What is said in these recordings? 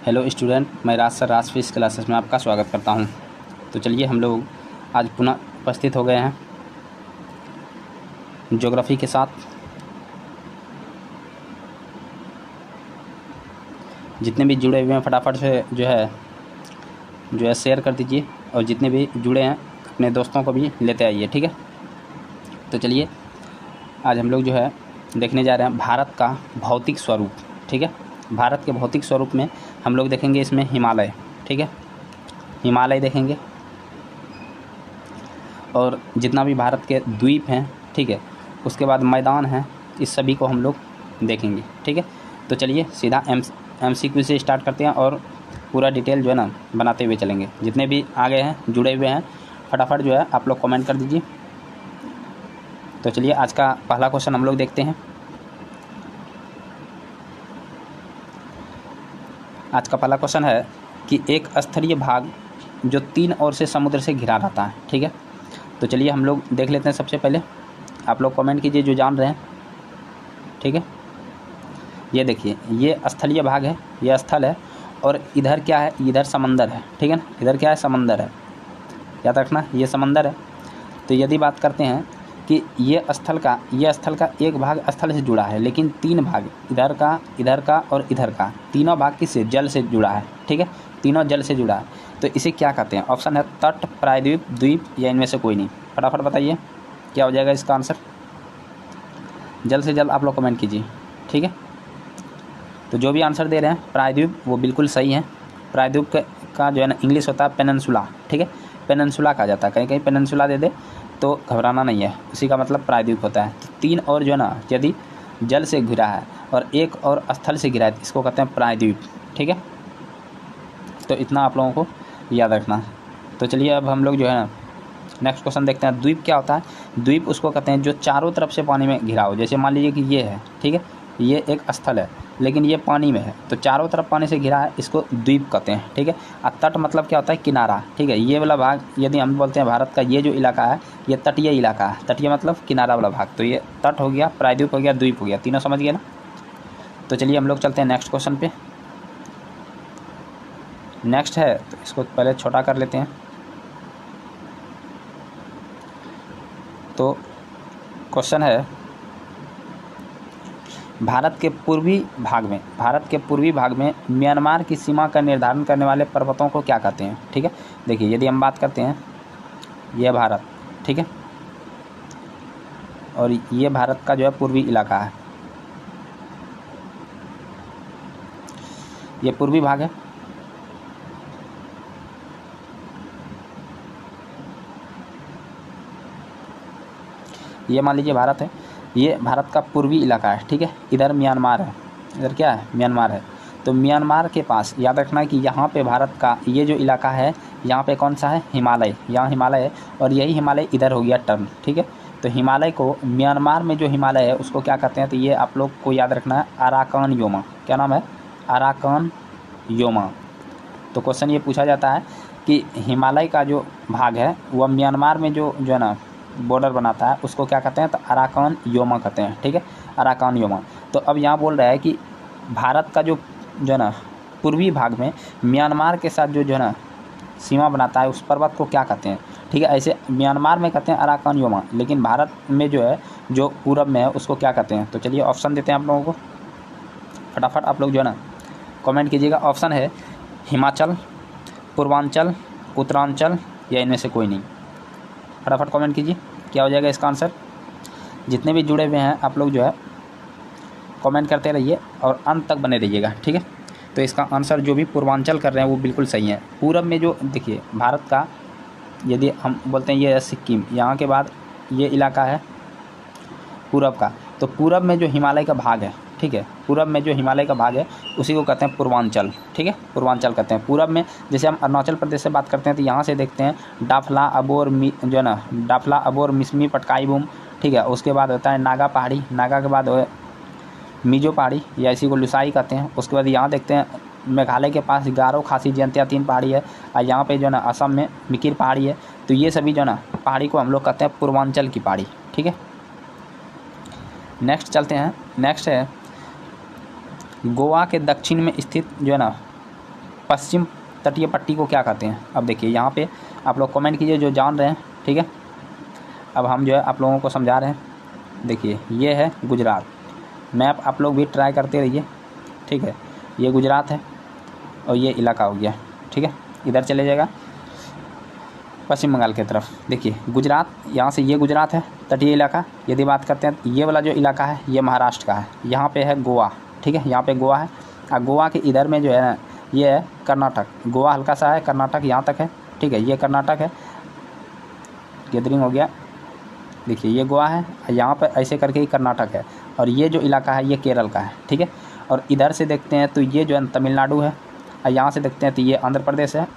Hello student, मैं राज sir राज physics classes में आपका स्वागत करता हूं। तो चलिए हम लोग आज पुनः उपस्थित हो गए हैं ज्योग्राफी के साथ। जितने भी जुड़े हुए हैं फटाफट से जो है शेयर कर दीजिए, और जितने भी जुड़े हैं अपने दोस्तों को भी लेते आइए, ठीक है। तो चलिए आज हम लोग जो है देखने जा रहे हैं भारत का भौतिक स्वरूप, ठीक है। भारत के भौतिक स्वरूप में हम लोग देखेंगे इसमें हिमालय, ठीक है, हिमालय देखेंगे, और जितना भी भारत के द्वीप हैं, ठीक है, उसके बाद मैदान हैं, इस सभी को हम लोग देखेंगे, ठीक है। तो चलिए सीधा MCQ से स्टार्ट करते हैं और पूरा डिटेल जो है ना बनाते हुए चलेंगे। जितने भी आगे हैं जुड़े हुए हैं फटाफट जो है आप लोग कमेंट कर दीजिए। तो चलिए आज का पहला क्वेश्चन हम लोग देखते हैं। आज का पहला क्वेश्चन है कि एक स्थलीय भाग जो 3 ओर से समुद्र से घिरा रहता है, ठीक है। तो चलिए हम लोग देख लेते हैं। सबसे पहले आप लोग कमेंट कीजिए जो जान रहे हैं, ठीक है। ये देखिए, ये स्थलीय भाग है, ये स्थल है, और इधर क्या है, इधर समंदर है, ठीक है ना। इधर क्या है, समंदर है, याद रखना ये समंदर है। तो यदि बात करते हैं कि ये स्थल का एक भाग स्थल से जुड़ा है, लेकिन 3 भाग इधर का और इधर का, तीनों भाग किससे, जल से जुड़ा है, ठीक है, तीनों जल से जुड़ा है। तो इसे क्या कहते हैं? ऑप्शन है तट, प्रायद्वीप, द्वीप, या इनमें से कोई नहीं। फटाफट बताइए क्या हो जाएगा इसका आंसर। जल्द से जल्द आप लोग कमेंट कीजिए, ठीक है। तो जो भी आंसर दे रहे हैं प्रायद्वीप, वो बिल्कुल सही है। प्रायद्वीप का जो है ना इंग्लिश होता है पेनिनसुला, ठीक है, पेनिनसुला कहा जाता है। कहीं कहीं पेनिनसुला दे दे तो घबराना नहीं है, उसी का मतलब प्रायद्वीप होता है। तो 3 और जो है ना यदि जल से घिरा है और एक और स्थल से घिरा है, इसको कहते हैं प्रायद्वीप, ठीक है। तो इतना आप लोगों को याद रखना। तो चलिए अब हम लोग जो है ना नेक्स्ट क्वेश्चन देखते हैं। द्वीप क्या होता है? द्वीप उसको कहते हैं जो चारों तरफ से पानी में घिरा हो। जैसे मान लीजिए कि ये है, ठीक है, ये एक स्थल है लेकिन ये पानी में है, तो चारों तरफ पानी से घिरा है, इसको द्वीप कहते हैं, ठीक है। और तट मतलब क्या होता है, किनारा, ठीक है। ये वाला भाग यदि हम बोलते हैं भारत का ये जो इलाका है, ये तटीय इलाका है। तटीय मतलब किनारा वाला भाग। तो ये तट हो गया, प्रायद्वीप हो गया, द्वीप हो गया, तीनों समझ गए ना। तो चलिए हम लोग चलते हैं नेक्स्ट क्वेश्चन पे। नेक्स्ट है, तो इसको पहले छोटा कर लेते हैं। तो क्वेश्चन है भारत के पूर्वी भाग में म्यांमार की सीमा का निर्धारण करने वाले पर्वतों को क्या कहते हैं, ठीक है। देखिए यदि हम बात करते हैं, यह भारत, ठीक है, और ये भारत का जो है पूर्वी इलाका है, ये पूर्वी भाग है। ये मान लीजिए भारत है, ये भारत का पूर्वी इलाका है, ठीक है। इधर म्यांमार है, इधर क्या है, म्यांमार है। तो म्यांमार के पास याद रखना कि यहाँ पे भारत का ये जो इलाका है, यहाँ पे कौन सा है, हिमालय, यहाँ हिमालय है, और यही हिमालय इधर हो गया टर्न, ठीक है। तो हिमालय को, म्यांमार में जो हिमालय है उसको क्या कहते हैं? तो ये आप लोग को याद रखना है, अराकान योमा। क्या नाम है? Arakan Yoma. तो क्वेश्चन ये पूछा जाता है कि हिमालय का जो भाग है वह म्यांमार में जो है ना बॉर्डर बनाता है, उसको क्या कहते हैं? तो अराकान योमा कहते हैं, ठीक है, अराकान योमा। तो अब यहाँ बोल रहा है कि भारत का जो है ना पूर्वी भाग में म्यांमार के साथ जो है ना सीमा बनाता है, उस पर्वत को क्या कहते हैं, ठीक है। ऐसे म्यांमार में कहते हैं अराकान योमा, लेकिन भारत में जो है जो पूरब में है उसको क्या कहते हैं? तो चलिए ऑप्शन देते हैं आप लोगों को। फटाफट आप लोग जो है ना कमेंट कीजिएगा। ऑप्शन है हिमाचल, पूर्वांचल, उत्तरांचल, या इनमें से कोई नहीं। फटाफट कमेंट कीजिए क्या हो जाएगा इसका आंसर। जितने भी जुड़े हुए हैं आप लोग जो है कमेंट करते रहिए और अंत तक बने रहिएगा, ठीक है। तो इसका आंसर जो भी पूर्वांचल कर रहे हैं वो बिल्कुल सही है। पूरब में जो देखिए भारत का, यदि हम बोलते हैं ये है सिक्किम, यहाँ के बाद ये इलाका है पूरब का। तो पूरब में जो हिमालय का भाग है, ठीक है, पूरब में जो हिमालय का भाग है उसी को कहते हैं पूर्वांचल, ठीक है, पूर्वांचल कहते हैं। पूरब में जैसे हम अरुणाचल प्रदेश से बात करते हैं तो यहाँ से देखते हैं डाफला, अबोर, जो है ना डाफला, अबोर, मिसमी, पटकाई बूम, ठीक है। उसके बाद होता है नागा पहाड़ी, नागा के बाद मिजो पहाड़ी, या इसी को लुसाई कहते हैं। उसके बाद यहाँ देखते हैं मेघालय के पास गारो, खासी, जयंतिया 3 पहाड़ी है, और यहाँ पे जो है ना असम में मिकिर पहाड़ी है। तो ये सभी जो है ना पहाड़ी को हम लोग कहते हैं पूर्वांचल की पहाड़ी, ठीक है। नेक्स्ट चलते हैं। नेक्स्ट है गोवा के दक्षिण में स्थित जो है ना पश्चिम तटीय पट्टी को क्या कहते हैं? अब देखिए यहाँ पे आप लोग कमेंट कीजिए जो जान रहे हैं, ठीक है। अब हम जो है आप लोगों को समझा रहे हैं। देखिए ये है गुजरात, मैप आप लोग भी ट्राई करते रहिए, ठीक है। ये गुजरात है और ये इलाका हो गया, ठीक है। इधर चले जाएगा पश्चिम बंगाल की तरफ। देखिए गुजरात, यहाँ से ये गुजरात है तटीय इलाका। यदि बात करते हैं ये वाला जो इलाका है ये महाराष्ट्र का है। यहाँ पे है गोवा, ठीक है, यहाँ पे गोवा है। और गोवा के इधर में जो है ना ये है कर्नाटक। गोवा हल्का सा है, कर्नाटक यहाँ तक है, ठीक है। ये कर्नाटक है, गैदरिंग हो गया। देखिए ये गोवा है, यहाँ पर ऐसे करके ही कर्नाटक है। और ये जो इलाका है ये केरल का है, ठीक है। और इधर से देखते हैं तो ये जो है तमिलनाडु है, और यहाँ से देखते हैं तो ये आंध्र प्रदेश है,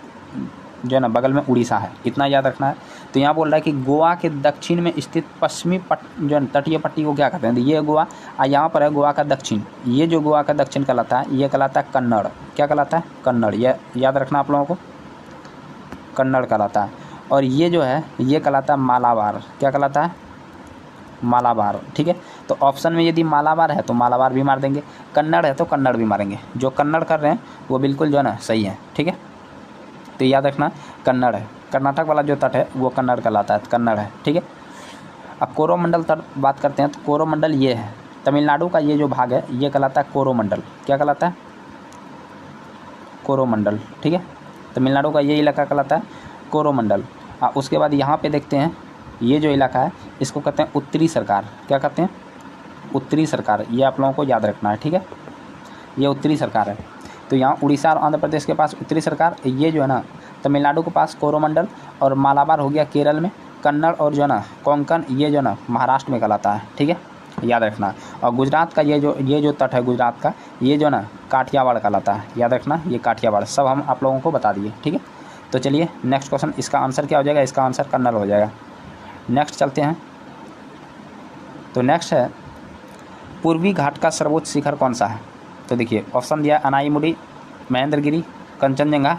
जो है ना बगल में उड़ीसा है। इतना याद रखना है। तो यहाँ बोल रहा है कि गोवा के दक्षिण में स्थित पश्चिमी जो है तटीय पट्टी को क्या कहते हैं? तो ये गोवा, और यहाँ पर है गोवा का दक्षिण। ये जो गोवा का दक्षिण कहलाता है ये कहलाता है कन्नड़। क्या कहलाता है? कन्नड़। ये याद रखना आप लोगों को, कन्नड़ कहलाता है। और ये जो है ये कहलाता है मालाबार। क्या कहलाता है? मालाबार, ठीक है। तो ऑप्शन में यदि मालाबार है तो मालाबार भी मार देंगे, कन्नड़ है तो कन्नड़ भी मारेंगे। जो कन्नड़ कर रहे हैं वो बिल्कुल जो है ना सही है, ठीक है। तो याद रखना कन्नड़ है। कर्नाटक वाला जो तट है वो कन्नड़ कहलाता है, कन्नड़ है, ठीक है। अब कोरोमंडल तट बात करते हैं तो कोरोमंडल ये है तमिलनाडु का, ये जो भाग है ये कहलाता है कोरोमंडल। क्या कहलाता है? कोरोमंडल, ठीक है। तमिलनाडु का ये इलाका कहलाता है कोरोमंडल। उसके बाद यहाँ पे देखते हैं ये जो इलाका है इसको कहते हैं उत्तरी सरकार। क्या कहते हैं? उत्तरी सरकार। ये आप लोगों को याद रखना है, ठीक है। ये उत्तरी सरकार है। तो यहाँ उड़ीसा और आंध्र प्रदेश के पास उत्तरी सरकार, ये जो है ना तमिलनाडु के पास कोरोमंडल, और मालाबार हो गया केरल में, कन्नड़ और जो है ना कोंकण ये जो है ना महाराष्ट्र में कहलाता है, ठीक है, याद रखना। और गुजरात का ये जो तट है गुजरात का, ये जो ना काठियावाड़ कहलाता है, याद रखना, ये काठियावाड़। सब हम आप लोगों को बता दिए, ठीक है। तो चलिए नेक्स्ट क्वेश्चन, इसका आंसर क्या हो जाएगा? इसका आंसर कन्नड़ हो जाएगा। नेक्स्ट चलते हैं। तो नेक्स्ट है पूर्वी घाट का सर्वोच्च शिखर कौन सा है? तो देखिए ऑप्शन दिया अनाईमुडी, महेंद्रगिरी, कंचनजंगा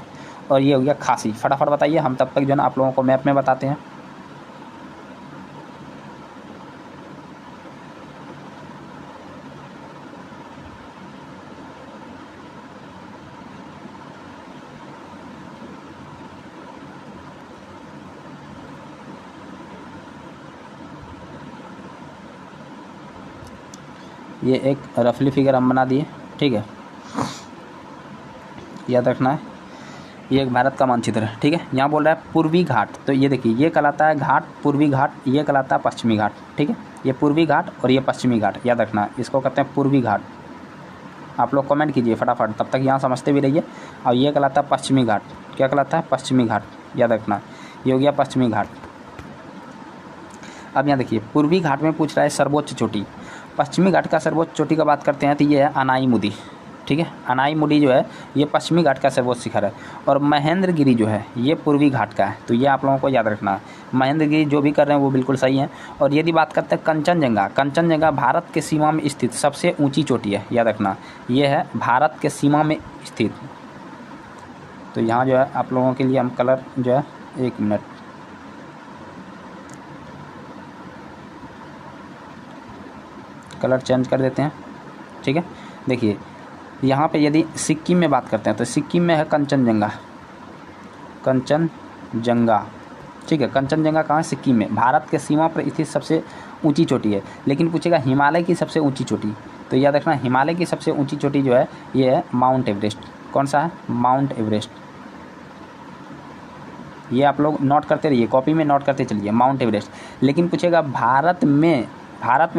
और ये हो गया खासी। फटाफट बताइए, हम तब तक जो है ना आप लोगों को मैप में बताते हैं। ये एक रफली फिगर हम बना दिए, ठीक है, याद रखना है। ये एक भारत का मानचित्र है, ठीक है। यहाँ बोल रहा है पूर्वी घाट, तो ये देखिए ये कहलाता है घाट, पूर्वी घाट, ये कहलाता है पश्चिमी घाट, ठीक है। ये पूर्वी घाट और ये पश्चिमी घाट, याद रखना है, इसको कहते हैं पूर्वी घाट। आप लोग कमेंट कीजिए फटाफट, तब तक यहाँ समझते भी रहिए। और ये कहलाता है पश्चिमी घाट। क्या कहलाता है? पश्चिमी घाट, याद रखना। ये हो गया पश्चिमी घाट। अब यहाँ देखिए पूर्वी घाट में पूछ रहा है सर्वोच्च चोटी। पश्चिमी घाट का सर्वोच्च चोटी का बात करते हैं तो ये है अनाईमुदी, ठीक है। अनाईमुडी जो है ये पश्चिमी घाट का सर्वोच्च शिखर है। और महेंद्रगिरी जो है ये पूर्वी घाट का है। तो ये आप लोगों को याद रखना है। महेंद्रगिरी जो भी कर रहे हैं वो बिल्कुल सही है। और यदि बात करते हैं कंचनजंगा, कंचनजंगा भारत के सीमा में स्थित सबसे ऊंची चोटी है, याद रखना। ये है भारत के सीमा में स्थित। तो यहाँ जो है आप लोगों के लिए हम कलर जो है, एक मिनट, कलर चेंज कर देते हैं, ठीक है। देखिए यहाँ पे यदि सिक्किम में बात करते हैं तो सिक्किम में है कंचनजंगा, कंचनजंगा, ठीक है। कंचनजंगा कहाँ है? सिक्किम में। भारत के सीमा पर स्थित सबसे ऊंची चोटी है। लेकिन पूछेगा हिमालय की सबसे ऊंची चोटी, तो याद रखना हिमालय की सबसे ऊंची चोटी जो है ये है माउंट एवरेस्ट। कौन सा है? Mount Everest. ये आप लोग नोट करते रहिए, कॉपी में नोट करते चलिए, माउंट एवरेस्ट। लेकिन पूछेगा भारत में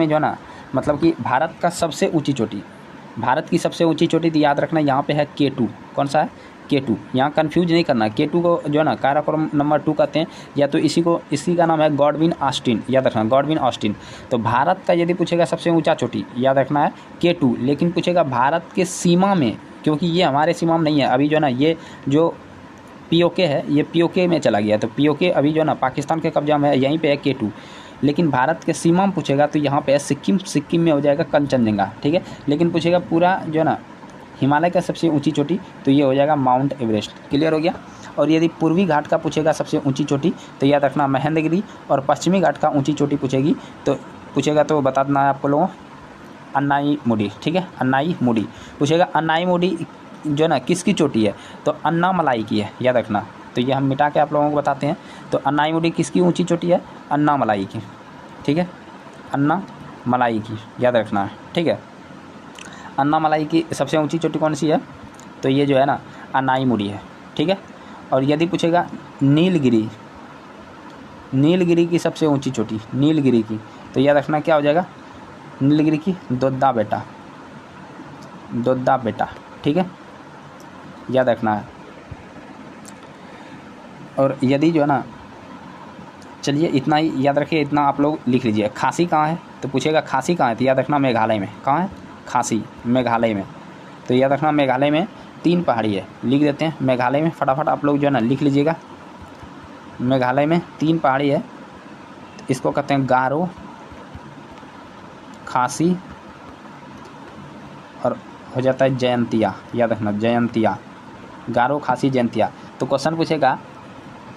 जो है ना, मतलब कि भारत का सबसे ऊंची चोटी, भारत की सबसे ऊंची चोटी, तो याद रखना यहाँ पे है K2। कौन सा है? K2। यहाँ कंफ्यूज नहीं करना। K2 को जो है ना काराकोरम नंबर 2 कहते हैं, या तो इसी का नाम है गॉडविन ऑस्टिन, याद रखना, गॉडविन ऑस्टिन। तो भारत का यदि पूछेगा सबसे ऊंचा चोटी, याद रखना है K2। लेकिन पूछेगा भारत के सीमा में, क्योंकि ये हमारे सीमा में नहीं है अभी, जो है ना ये जो POK है ये POK में चला गया। तो POK अभी जो है ना पाकिस्तान के कब्जा में है, यहीं पे है K2। लेकिन भारत के सीमा में पूछेगा तो यहाँ पे है सिक्किम, सिक्किम में हो जाएगा कंचनजंगा, ठीक है। लेकिन पूछेगा पूरा जो है ना हिमालय का सबसे ऊंची चोटी, तो ये हो जाएगा माउंट एवरेस्ट। क्लियर हो गया। और यदि पूर्वी घाट का पूछेगा सबसे ऊंची चोटी, तो याद रखना महेंद्रगिरी। और पश्चिमी घाट का ऊंची चोटी पूछेगा तो बता देना है आपको लोगों, अन्नाईमुडी, ठीक है। अन्नाईमुडी पूछेगा। अन्नाईमुडी जो है ना किसकी चोटी है, तो अन्नामलाई की है, याद रखना। तो ये हम मिटा के आप लोगों को बताते हैं। तो अन्नाईमुडी किसकी ऊंची चोटी है, अन्नामलाई की, ठीक है, अन्नामलाई की, याद रखना है, ठीक है। अन्नामलाई की सबसे ऊंची चोटी कौन सी है, तो ये जो है ना अन्नाईमुडी है, ठीक है। और यदि पूछेगा नीलगिरी, नीलगिरी की सबसे ऊंची चोटी, नीलगिरी की, तो याद रखना क्या हो जाएगा, नीलगिरी की दोद्दा बेटा, दोद्दा बेटा, ठीक है, याद रखना है। और यदि जो है ना, चलिए इतना ही याद रखिए, इतना आप लोग लिख लीजिए। खासी कहाँ है, तो पूछेगा खासी कहाँ है, तो याद रखना मेघालय में। कहाँ है खासी, मेघालय में। तो याद रखना मेघालय में 3 पहाड़ी है, लिख देते हैं मेघालय में। फटाफट आप लोग जो है ना लिख लीजिएगा, मेघालय में 3 पहाड़ी है। इसको कहते हैं गारो, खासी और हो जाता है जयंतिया, याद रखना जयंतिया, गारो, खासी, जयंतिया। तो क्वेश्चन पूछेगा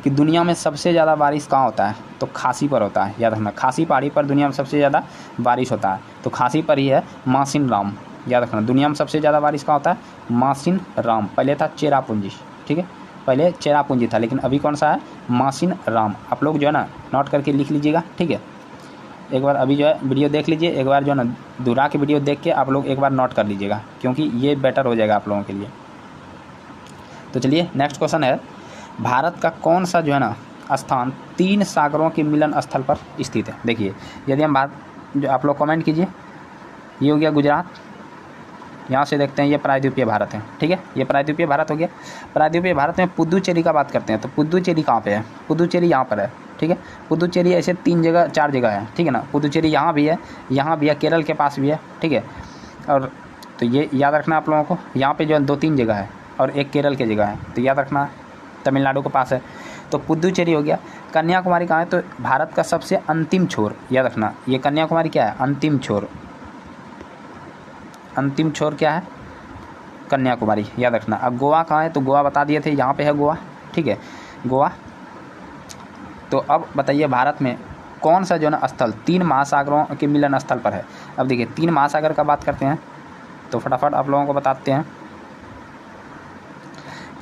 कि दुनिया में सबसे ज़्यादा बारिश कहाँ होता है, तो खासी पर होता है, याद रखना। खासी पहाड़ी पर दुनिया में सबसे ज़्यादा बारिश होता है, तो खासी पर ही है मासिन राम, याद रखना। दुनिया में सबसे ज़्यादा बारिश कहाँ होता है, मासिन राम। पहले था चेरापूंजी, ठीक है, पहले चेरापूंजी था, लेकिन अभी कौन सा है, मासिन राम। आप लोग जो है ना नोट करके लिख लीजिएगा, ठीक है। एक बार अभी जो है वीडियो देख लीजिए, एक बार जो है ना दोहरा के वीडियो देख के आप लोग एक बार नोट कर लीजिएगा, क्योंकि ये बेटर हो जाएगा आप लोगों के लिए। तो चलिए नेक्स्ट क्वेश्चन है, भारत का कौन सा जो है ना स्थान 3 सागरों के मिलन स्थल पर स्थित है। देखिए यदि हम बात, जो आप लोग कमेंट कीजिए, ये हो गया गुजरात, यहाँ से देखते हैं ये प्रायद्वीपीय भारत है, ठीक है, ये प्रायद्वीपीय भारत हो गया। प्रायद्वीपीय भारत में पुदुचेरी का बात करते हैं, तो पुदुचेरी कहाँ पे है, पुदुचेरी यहाँ पर है, ठीक है। पुदुचेरी ऐसे 3 जगह 4 जगह है, ठीक है ना। पुदुचेरी यहाँ भी है, यहाँ भी है, केरल के पास भी है, ठीक है। और तो ये याद रखना आप लोगों को, यहाँ पे जो है 2-3 जगह है और एक केरल की जगह है, तो याद रखना तमिलनाडु के पास है। तो पुदुचेरी हो गया। कन्याकुमारी कहाँ है, तो भारत का सबसे अंतिम छोर, याद रखना ये कन्याकुमारी क्या है, अंतिम छोर, अंतिम छोर क्या है, कन्याकुमारी, याद रखना। अब गोवा कहाँ है, तो गोवा बता दिए थे, यहाँ पे है गोवा, ठीक है, गोवा। तो अब बताइए भारत में कौन सा जो है ना स्थल 3 महासागरों के मिलन स्थल पर है। अब देखिए 3 महासागर का बात करते हैं, तो फटाफट आप लोगों को बताते हैं।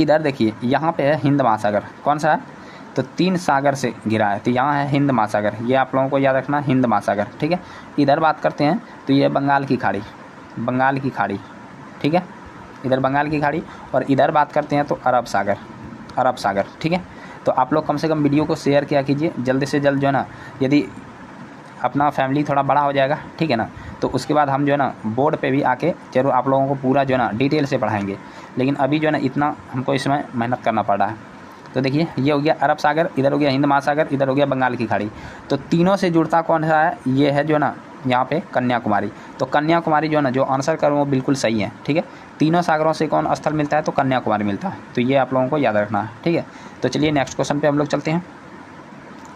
इधर देखिए यहाँ पे है हिंद महासागर, कौन सा है, तो 3 सागर से घिरा है, तो यहाँ है हिंद महासागर, ये आप लोगों को याद रखना हिंद महासागर, ठीक है। इधर बात करते हैं तो ये बंगाल की खाड़ी, बंगाल की खाड़ी, ठीक है, इधर बंगाल की खाड़ी। और इधर बात करते हैं तो अरब सागर, अरब सागर, ठीक है। तो आप लोग कम से कम वीडियो को शेयर किया कीजिए जल्दी से जल्द, जो है ना यदि अपना फैमिली थोड़ा बड़ा हो जाएगा, ठीक है ना, तो उसके बाद हम जो है ना बोर्ड पे भी आके जरूर आप लोगों को पूरा जो है ना डिटेल से पढ़ाएंगे। लेकिन अभी जो है ना इतना हमको इसमें मेहनत करना पड़ रहा है। तो देखिए ये हो गया अरब सागर, इधर हो गया हिंद महासागर, इधर हो गया बंगाल की खाड़ी। तो तीनों से जुड़ता कौन सा है, ये है जो है ना यहाँ पे कन्याकुमारी। तो कन्याकुमारी जो है ना, जो आंसर करूँ वो बिल्कुल सही है, ठीक है। तीनों सागरों से कौन स्थल मिलता है, तो कन्याकुमारी मिलता है। तो ये आप लोगों को याद रखना है, ठीक है। तो चलिए नेक्स्ट क्वेश्चन पे हम लोग चलते हैं।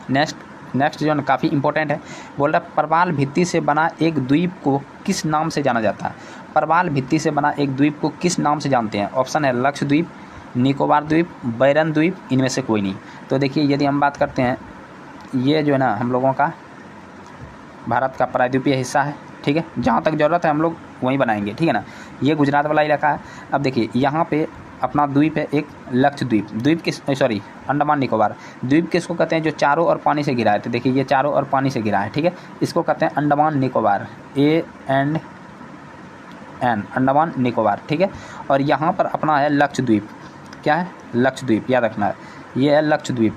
नेक्स्ट जो है ना काफ़ी इंपॉर्टेंट है, बोल रहा है प्रवाल भित्ति से बना एक द्वीप को किस नाम से जाना जाता है। प्रवाल भित्ति से बना एक द्वीप को किस नाम से जानते हैं। ऑप्शन है लक्षद्वीप, निकोबार द्वीप, बैरन द्वीप, इनमें से कोई नहीं। तो देखिए यदि हम बात करते हैं, ये जो है ना हम लोगों का भारत का प्रायद्वीपीय हिस्सा है, ठीक है, जहाँ तक ज़रूरत है हम लोग वहीं बनाएंगे, ठीक है ना। ये गुजरात वाला इलाका है। अब देखिए यहाँ पे अपना द्वीप है एक लक्षद्वीप, द्वीप किस, सॉरी अंडमान निकोबार। द्वीप किसको कहते हैं, जो चारों ओर पानी से घिरा है। तो देखिए ये चारों ओर पानी से घिरा है, ठीक है, इसको कहते हैं अंडमान निकोबार, ANN, अंडमान निकोबार, ठीक है। और यहाँ पर अपना है लक्षद्वीप, क्या है, लक्षद्वीप, याद रखना है, ये है लक्षद्वीप,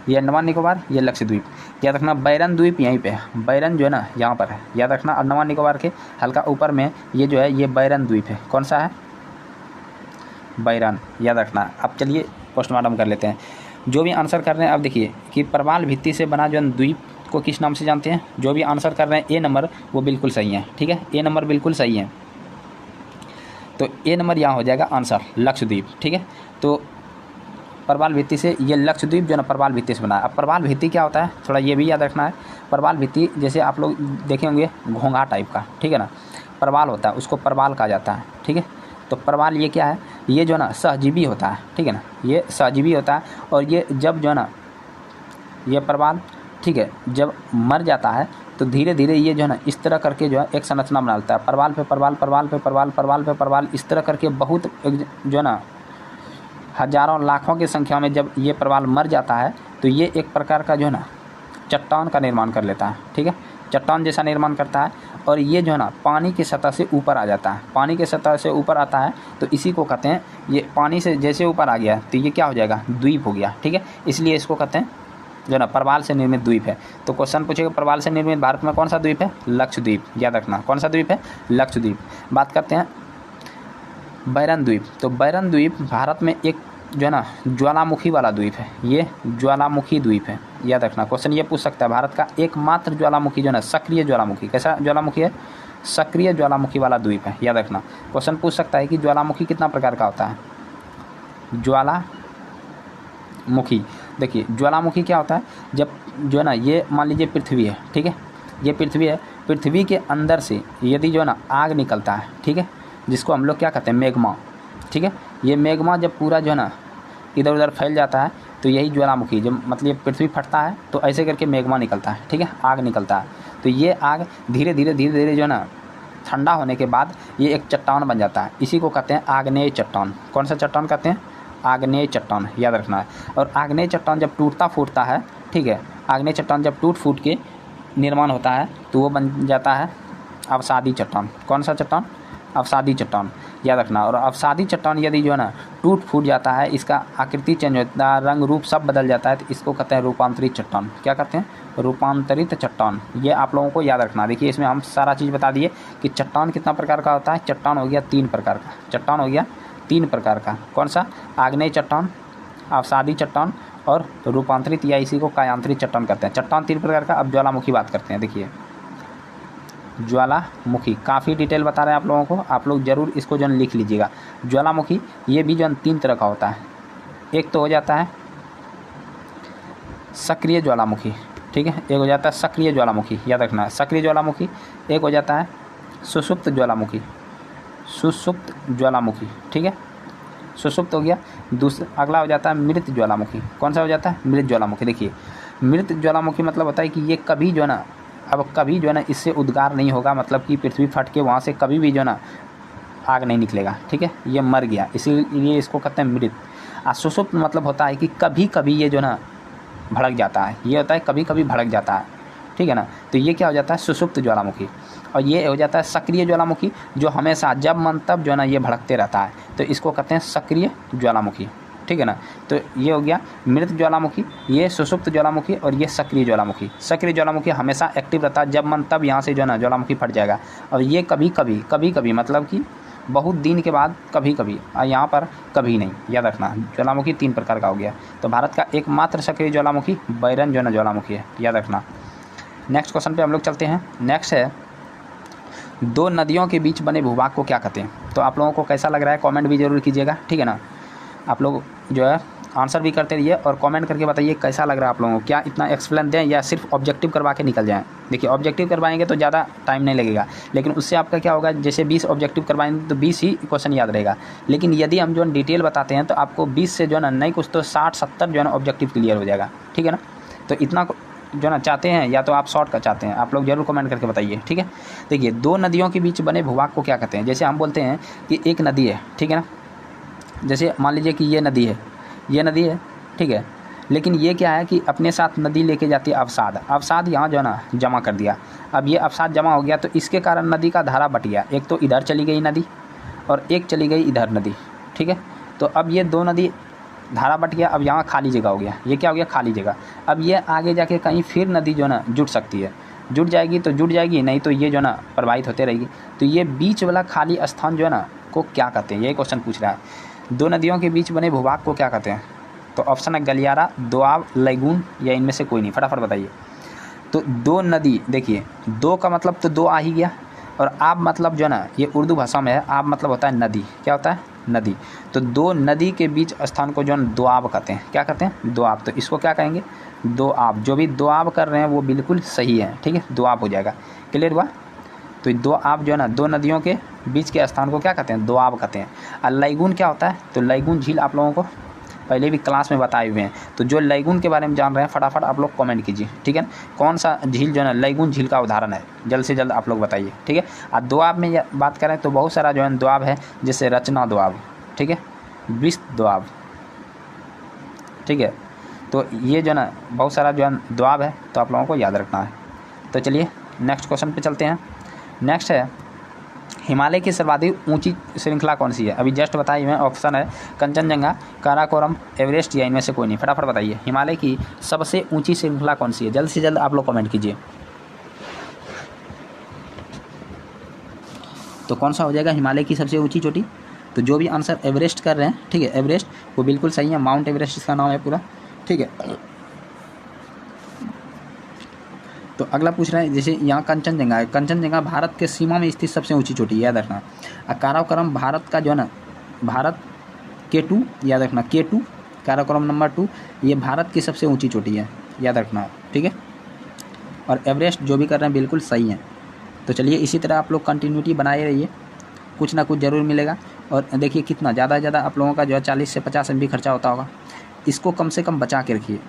ये अंडमान निकोबार, ये लक्षद्वीप, याद रखना। बैरन द्वीप यहीं पे है, बैरन जो है ना यहाँ पर है, याद रखना। अंडमान निकोबार के हल्का ऊपर में ये जो है ये बैरन द्वीप है, कौन सा है, बैरन, याद रखना। अब चलिए पोस्टमार्टम कर लेते हैं जो भी आंसर कर रहे हैं। अब देखिए कि प्रवाल भित्ति से बना जो द्वीप को किस नाम से जानते हैं। जो भी आंसर कर रहे हैं A नंबर, वो बिल्कुल सही है, ठीक है, A नंबर बिल्कुल सही है। तो A नंबर यहाँ हो जाएगा आंसर, लक्षद्वीप, ठीक है। तो प्रवाल भित्ति से, ये लक्षद्वीप जो है ना प्रवाल भित्ति से बना है। अब प्रवाल भित्ति क्या होता है, थोड़ा ये भी याद रखना है। प्रवाल भित्ति जैसे आप लोग देखे होंगे घोंघा टाइप का, ठीक है ना, प्रवाल होता है, उसको प्रवाल कहा जाता है, ठीक है। तो प्रवाल ये क्या है, ये जो है ना सहजीवी होता है, ठीक है ना, ये सहजीवी होता है। और ये जब जो है ना ये प्रवाल, ठीक है, जब मर जाता है तो धीरे धीरे ये जो है ना इस तरह करके जो है एक संरचना बना लेता है, परवाल पे परवाल, परवाल पे परवाल, परवाल पे परवाल, इस तरह करके बहुत जो है ना हज़ारों लाखों की संख्या में जब ये परवाल मर जाता है तो ये एक प्रकार का जो है ना चट्टान का निर्माण कर लेता है। ठीक है, चट्टान जैसा निर्माण करता है और ये जो है ना पानी की सतह से ऊपर आ जाता है। पानी की सतह से ऊपर आता है तो इसी को कहते हैं, ये पानी से जैसे ऊपर आ गया तो ये क्या हो जाएगा, द्वीप हो गया। ठीक है, इसलिए इसको कहते हैं जो है ना परवाल से निर्मित द्वीप है। तो क्वेश्चन पूछेगा परवाल से निर्मित भारत में कौन सा द्वीप है, लक्षद्वीप। याद रखना कौन सा द्वीप है, लक्षद्वीप। बात करते हैं बैरन द्वीप। तो बैरन द्वीप भारत में एक जो है ना ज्वालामुखी वाला द्वीप है, ये ज्वालामुखी द्वीप है। याद रखना क्वेश्चन ये पूछ सकता है भारत का एकमात्र ज्वालामुखी जो है ना सक्रिय ज्वालामुखी, कैसा ज्वालामुखी है, सक्रिय ज्वालामुखी वाला द्वीप है। याद रखना क्वेश्चन पूछ सकता है कि ज्वालामुखी कितना प्रकार का होता है, ज्वालामुखी। देखिए ज्वालामुखी क्या होता है, जब जो है ना ये मान लीजिए पृथ्वी है, ठीक है, ये पृथ्वी है, पृथ्वी के अंदर से यदि जो है ना आग निकलता है, ठीक है, जिसको हम लोग क्या कहते हैं, मैग्मा। ठीक है, ये मैग्मा जब पूरा जो है ना इधर उधर फैल जाता है तो यही ज्वालामुखी, जब मतलब पृथ्वी फटता है तो ऐसे करके मैग्मा निकलता है। ठीक है, आग निकलता है तो ये आग धीरे धीरे जो है ना ठंडा होने के बाद ये एक चट्टान बन जाता है। इसी को कहते हैं आग्नेय चट्टान। कौन सा चट्टान कहते हैं, आग्नेय चट्टान। याद रखना है। और आग्नेय चट्टान जब टूटता फूटता है, ठीक है, आग्नेय चट्टान जब टूट फूट के निर्माण होता है तो वो बन जाता है अवसादी चट्टान। कौन सा चट्टान, अवसादी चट्टान। याद रखना। और अवसादी चट्टान यदि जो है ना टूट फूट जाता है, इसका आकृति चेंज होता है, रंग रूप सब बदल जाता है, तो इसको कहते हैं रूपांतरित चट्टान। क्या कहते हैं, रूपांतरित चट्टान। ये आप लोगों को याद रखना। देखिए इसमें हम सारा चीज़ बता दिए कि चट्टान कितना प्रकार का होता है। चट्टान हो गया 3 प्रकार का, चट्टान हो गया 3 प्रकार का। कौन सा, आग्नेय चट्टान, अवसादी चट्टान और रूपांतरित या इसी को कायांतरित चट्टान कहते हैं। चट्टान 3 प्रकार का। अब ज्वालामुखी बात करते हैं। देखिए ज्वालामुखी काफ़ी डिटेल बता रहे हैं आप लोगों को, आप लोग ज़रूर इसको जो लिख लीजिएगा। ज्वालामुखी ये भी जो 3 तरह का होता है। एक तो हो जाता है सक्रिय ज्वालामुखी, ठीक है, एक हो जाता है सक्रिय ज्वालामुखी। याद रखना है, सक्रिय ज्वालामुखी। एक हो जाता है सुषुप्त ज्वालामुखी, सुषुप्त ज्वालामुखी, ठीक है, सुषुप्त हो गया। दूसरा अगला हो जाता है मृत ज्वालामुखी। कौन सा हो जाता है, मृत ज्वालामुखी। देखिए मृत ज्वालामुखी मतलब होता है कि ये कभी जो है ना, अब कभी जो है ना इससे उद्गार नहीं होगा, मतलब कि पृथ्वी फट के वहाँ से कभी भी जो है ना आग नहीं निकलेगा। ठीक है, ये मर गया, इसीलिए इसको कहते हैं मृत। सुषुप्त मतलब होता है कि कभी कभी ये जो ना भड़क जाता है, ये होता है कभी कभी भड़क जाता है। ठीक है ना, तो ये क्या हो जाता है, सुषुप्त ज्वालामुखी। और ये हो जाता है सक्रिय ज्वालामुखी, जो हमेशा जब मन तब जो है ना ये भड़कते रहता है, तो इसको कहते हैं सक्रिय ज्वालामुखी। ठीक है ना, तो ये हो गया मृत ज्वालामुखी, ये सुषुप्त ज्वालामुखी और ये सक्रिय ज्वालामुखी। सक्रिय ज्वालामुखी हमेशा एक्टिव रहता है, जब मन तब यहाँ से जो है ना ज्वालामुखी फट जाएगा। और ये कभी कभी मतलब कि बहुत दिन के बाद कभी कभी, और यहाँ पर कभी नहीं। याद रखना, ज्वालामुखी 3 प्रकार का हो गया। तो भारत का एकमात्र सक्रिय ज्वालामुखी बैरन जो है ना ज्वालामुखी है। याद रखना। नेक्स्ट क्वेश्चन पे हम लोग चलते हैं। नेक्स्ट है 2 नदियों के बीच बने भूभाग को क्या कहते हैं। तो आप लोगों को कैसा लग रहा है कमेंट भी जरूर कीजिएगा। ठीक है ना, आप लोग जो है आंसर भी करते रहिए और कमेंट करके बताइए कैसा लग रहा है आप लोगों को, क्या इतना एक्सप्लेन दें या सिर्फ ऑब्जेक्टिव करवा के निकल जाएं। देखिए ऑब्जेक्टिव करवाएंगे तो ज़्यादा टाइम नहीं लगेगा, लेकिन उससे आपका क्या होगा, जैसे 20 ऑब्जेक्टिव करवाएंगे तो 20 ही क्वेश्चन याद रहेगा। लेकिन यदि हम जो है डिटेल बताते हैं तो आपको 20 से जो है ना नहीं कुछ तो 60-70 जो है ना ऑब्जेक्टिव क्लियर हो जाएगा। ठीक है ना, तो इतना जो ना चाहते हैं या तो आप शॉर्ट का चाहते हैं, आप लोग जरूर कमेंट करके बताइए। ठीक है, देखिए 2 नदियों के बीच बने भूभाग को क्या कहते हैं। जैसे हम बोलते हैं कि एक नदी है, ठीक है ना, जैसे मान लीजिए कि ये नदी है, ये नदी है, ठीक है, लेकिन ये क्या है कि अपने साथ नदी लेके जाती है अवसाद। अवसाद यहाँ जो है ना जमा कर दिया। अब ये अवसाद जमा हो गया तो इसके कारण नदी का धारा बट गया, एक तो इधर चली गई नदी और एक चली गई इधर नदी। ठीक है, तो अब ये 2 नदी धारा बट गया, अब यहाँ खाली जगह हो गया, ये क्या हो गया, खाली जगह। अब ये आगे जाके कहीं फिर नदी जो है ना जुट सकती है, जुट जाएगी तो जुट जाएगी, नहीं तो ये जो है ना प्रवाहित होते रहेगी। तो ये बीच वाला खाली स्थान जो है ना को क्या कहते हैं, ये क्वेश्चन पूछ रहा है। 2 नदियों के बीच बने भूभाग को क्या कहते हैं। तो ऑप्शन है गलियारा, दोआब, लैगून या इनमें से कोई नहीं। फटाफट बताइए। तो 2 नदी, देखिए 2 का मतलब तो 2 आ ही गया, और आब मतलब जो है ना ये उर्दू भाषा में है, आब मतलब होता है नदी। क्या होता है, नदी। तो 2 नदी के बीच स्थान को जो है दोआब कहते हैं। क्या कहते हैं, दोआब। तो इसको क्या कहेंगे, दोआब। जो भी दोआब कर रहे हैं वो बिल्कुल सही है। ठीक है, दोआब हो जाएगा। क्लियर हुआ। तो दोआब जो है ना 2 नदियों के बीच के स्थान को क्या कहते हैं, दोआब कहते हैं। और लैगून क्या होता है, तो लैगून झील आप लोगों को पहले भी क्लास में बताए हुए हैं। तो जो लैगून के बारे में जान रहे हैं फटाफट आप लोग कमेंट कीजिए, ठीक है। कौन सा झील जो है ना लैगून झील का उदाहरण है, जल्द से जल्द आप लोग बताइए, ठीक है। और दोआब में बात करें तो बहुत सारा जो है दोआब है, जैसे रचना दोआब, ठीक है, विस्त दोआब, ठीक है। तो ये जो है ना बहुत सारा जो है दोआब है, तो आप लोगों को याद रखना है। तो चलिए नेक्स्ट क्वेश्चन पे चलते हैं। नेक्स्ट है हिमालय की सर्वाधिक ऊंची श्रृंखला कौन सी है? अभी जस्ट बताई हुए ऑप्शन है कंचनजंगा, काराकोरम, एवरेस्ट या इनमें से कोई नहीं। फटाफट बताइए हिमालय की सबसे ऊंची श्रृंखला कौन सी है? जल्द से जल्द आप लोग कमेंट कीजिए। तो कौन सा हो जाएगा हिमालय की सबसे ऊंची चोटी? तो जो भी आंसर एवरेस्ट कर रहे हैं, ठीक है, एवरेस्ट वो बिल्कुल सही है। माउंट एवरेस्ट इसका नाम है पूरा, ठीक है। तो अगला पूछ रहा है जैसे यहाँ कंचनजंगा है, कंचनजंगा भारत के सीमा में स्थित सबसे ऊंची चोटी, याद रखना। काराकोरम भारत का जो है ना, भारत K2 याद रखना, K2 काराकोरम नंबर 2 ये भारत की सबसे ऊंची चोटी है, याद रखना, ठीक है। और एवरेस्ट जो भी कर रहे हैं बिल्कुल सही है। तो चलिए इसी तरह आप लोग कंटिन्यूटी बनाए रहिए, कुछ ना कुछ ज़रूर मिलेगा। और देखिए कितना ज़्यादा से ज़्यादा आप लोगों का जो है 40 से 50 MB खर्चा होता होगा, इसको कम से कम बचा के रखिए।